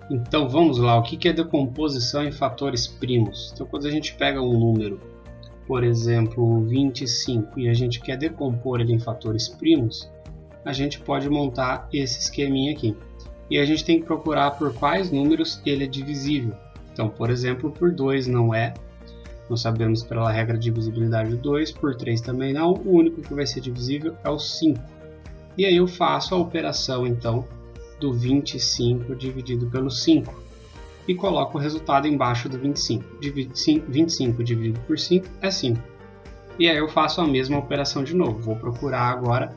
Então vamos lá, o que é decomposição em fatores primos? Então quando a gente pega um número, por exemplo 25, e a gente quer decompor ele em fatores primos, a gente pode montar esse esqueminha aqui. E a gente tem que procurar por quais números ele é divisível. Então, por exemplo, por 2 não é, nós sabemos pela regra de divisibilidade do 2, por 3 também não, o único que vai ser divisível é o 5. E aí eu faço a operação então do 25 dividido pelo 5 e coloco o resultado embaixo do 25. 25 dividido por 5 é 5. E aí eu faço a mesma operação de novo. Vou procurar agora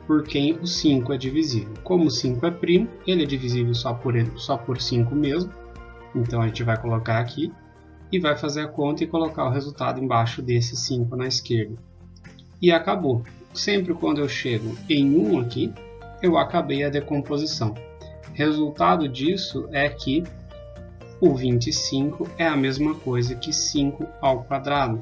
por quem o 5 é divisível. Como o 5 é primo, ele é divisível só por 5 mesmo. Então a gente vai colocar aqui e vai fazer a conta e colocar o resultado embaixo desse 5 na esquerda. E acabou. Sempre quando eu chego em 1 aqui, eu acabei a decomposição. Resultado disso é que o 25 é a mesma coisa que 5 ao quadrado.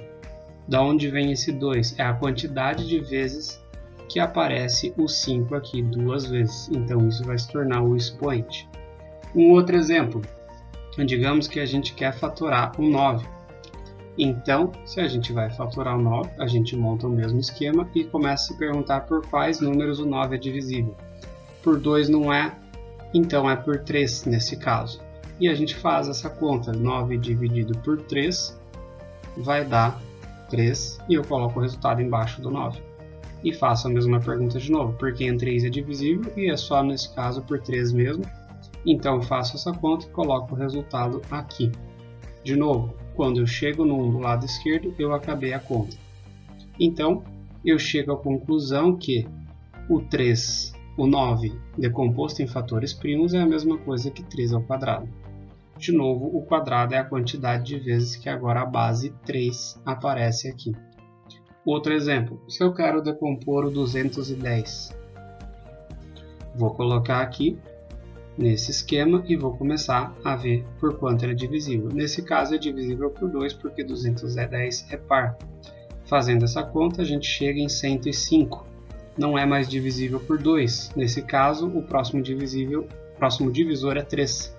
Da onde vem esse 2? É a quantidade de vezes que aparece o 5 aqui duas vezes. Então isso vai se tornar o expoente. Um outro exemplo. Digamos que a gente quer fatorar o 9. Então, se a gente vai fatorar o 9, a gente monta o mesmo esquema e começa a se perguntar por quais números o 9 é divisível. Por 2 não é, então é por 3 nesse caso. E a gente faz essa conta, 9 dividido por 3 vai dar 3 e eu coloco o resultado embaixo do 9. E faço a mesma pergunta de novo, porque em 3 é divisível e é só nesse caso por 3 mesmo. Então eu faço essa conta e coloco o resultado aqui. De novo, quando eu chego no 1 do lado esquerdo, eu acabei a conta. Então eu chego à conclusão que o 9 decomposto em fatores primos é a mesma coisa que 3 ao quadrado. De novo, o quadrado é a quantidade de vezes que agora a base 3 aparece aqui. Outro exemplo, se eu quero decompor o 210, vou colocar aqui nesse esquema e vou começar a ver por quanto ele é divisível. Nesse caso é divisível por 2 porque 210 é par. Fazendo essa conta a gente chega em 105. Não é mais divisível por 2. Nesse caso o próximo divisor é 3.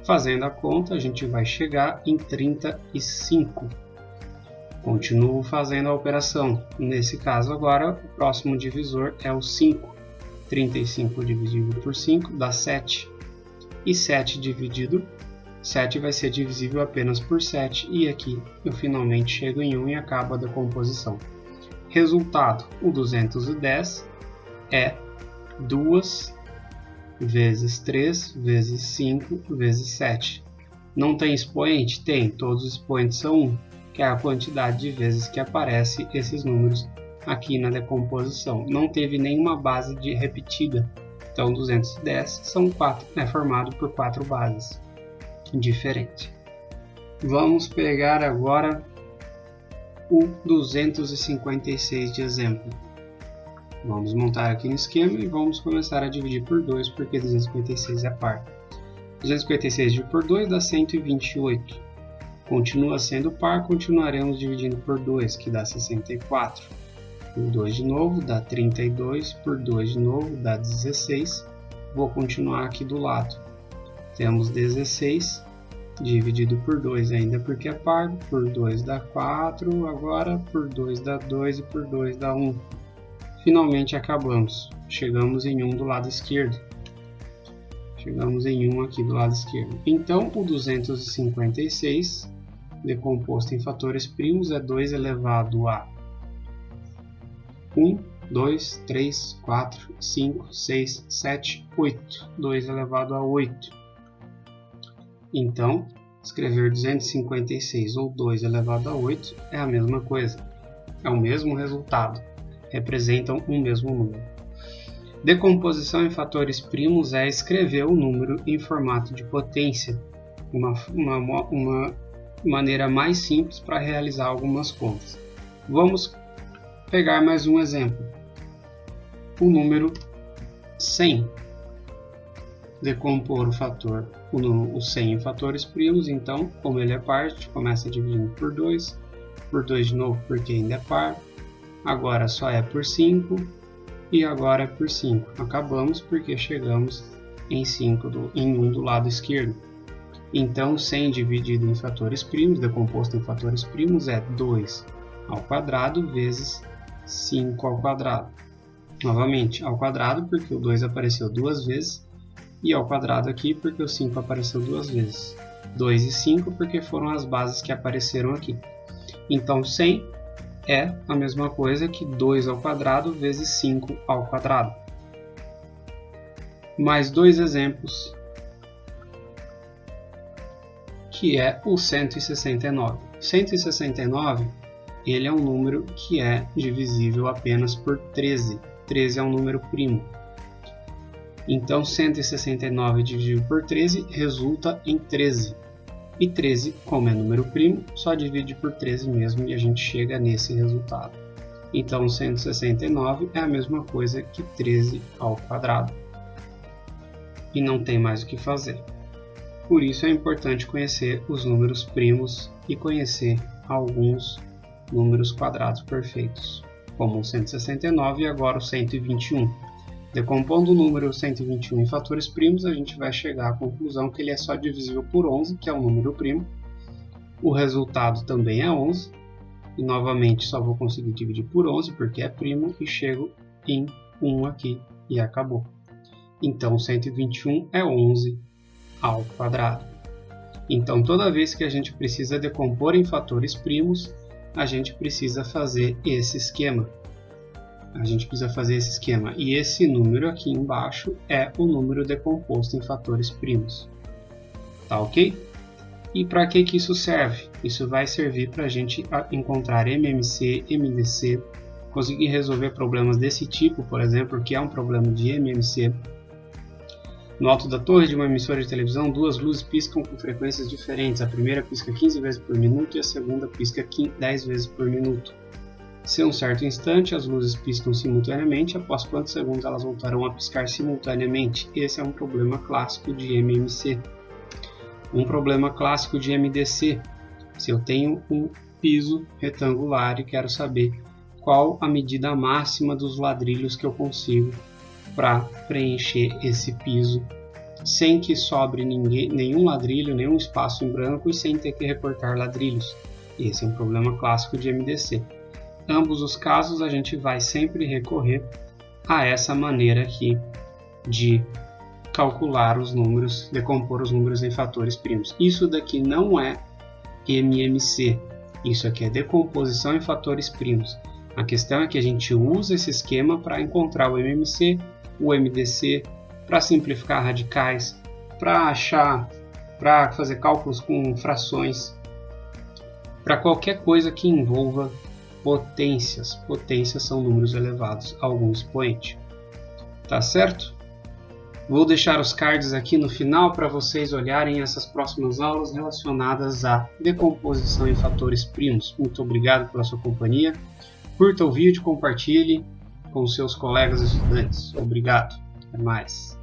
Fazendo a conta a gente vai chegar em 35. Continuo fazendo a operação. Nesse caso agora o próximo divisor é o 5. 35 dividido por 5 dá 7. E 7 vai ser divisível apenas por 7. E aqui eu finalmente chego em 1 e acabo a decomposição. Resultado, o 210 é 2 vezes 3 vezes 5 vezes 7. Não tem expoente? Tem, todos os expoentes são 1, que é a quantidade de vezes que aparece esses números aqui na decomposição. Não teve nenhuma base repetida, então 210 são 4, é formado por 4 bases diferentes. Vamos pegar agora o 256 de exemplo. Vamos montar aqui no esquema e vamos começar a dividir por 2, porque 256 é par. 256 dividido por 2 dá 128. Continua sendo par, continuaremos dividindo por 2, que dá 64. Por 2 de novo dá 32, por 2 de novo dá 16. Vou continuar aqui do lado. Temos 16 dividido por 2 ainda porque é par, por 2 dá 4, agora por 2 dá 2 e por 2 dá 1. Finalmente acabamos. Chegamos em 1 do lado esquerdo. Chegamos em 1 aqui do lado esquerdo. Então o 256 decomposto em fatores primos é 2 elevado a 1, 2, 3, 4, 5, 6, 7, 8. 2 elevado a 8. Então, escrever 256 ou 2 elevado a 8 é a mesma coisa. É o mesmo resultado. Representam um mesmo número. Decomposição em fatores primos é escrever o número em formato de potência. Uma maneira mais simples para realizar algumas contas. Vamos pegar mais um exemplo. O número 100. Decompor o 100 em fatores primos, então, como ele é par, a gente começa dividindo por 2 de novo porque ainda é par, agora só é por 5 e agora é por 5. Acabamos porque chegamos em 1 do lado esquerdo. Então 100 dividido em fatores primos, decomposto em fatores primos, é 2 ao quadrado vezes 5 ao quadrado. Novamente, ao quadrado porque o 2 apareceu duas vezes, e ao quadrado aqui porque o 5 apareceu duas vezes. 2 e 5 porque foram as bases que apareceram aqui. Então 100 é a mesma coisa que 2 ao quadrado vezes 5 ao quadrado. Mais dois exemplos, que é o 169. 169, ele é um número que é divisível apenas por 13. 13 é um número primo. Então 169 dividido por 13 resulta em 13. E 13, como é número primo, só divide por 13 mesmo e a gente chega nesse resultado. Então 169 é a mesma coisa que 13 ao quadrado. E não tem mais o que fazer. Por isso é importante conhecer os números primos e conhecer alguns números quadrados perfeitos, como o 169 e agora o 121. Decompondo o número 121 em fatores primos, a gente vai chegar à conclusão que ele é só divisível por 11, que é um número primo. O resultado também é 11, e novamente só vou conseguir dividir por 11 porque é primo, e chego em 1 aqui e acabou. Então 121 é 11 ao quadrado. Então toda vez que a gente precisa decompor em fatores primos, a gente precisa fazer esse esquema. E esse número aqui embaixo é o número decomposto em fatores primos. Tá ok? E para que isso serve? Isso vai servir para a gente encontrar MMC, MDC, conseguir resolver problemas desse tipo, por exemplo, que é um problema de MMC. No alto da torre de uma emissora de televisão, duas luzes piscam com frequências diferentes. A primeira pisca 15 vezes por minuto e a segunda pisca 10 vezes por minuto. Se em um certo instante as luzes piscam simultaneamente, após quantos segundos elas voltarão a piscar simultaneamente? Esse é um problema clássico de MMC. Um problema clássico de MDC. Se eu tenho um piso retangular e quero saber qual a medida máxima dos ladrilhos que eu consigo para preencher esse piso sem que sobre nenhum ladrilho, nenhum espaço em branco e sem ter que recortar ladrilhos. Esse é um problema clássico de MDC. Ambos os casos a gente vai sempre recorrer a essa maneira aqui de calcular os números, decompor os números em fatores primos. Isso daqui não é MMC, isso aqui é decomposição em fatores primos. A questão é que a gente usa esse esquema para encontrar o MMC, o MDC, para simplificar radicais, para fazer cálculos com frações, para qualquer coisa que envolva potências. Potências são números elevados a algum expoente. Tá certo? Vou deixar os cards aqui no final para vocês olharem essas próximas aulas relacionadas à decomposição em fatores primos. Muito obrigado pela sua companhia. Curta o vídeo, compartilhe com seus colegas estudantes. Obrigado. Até mais.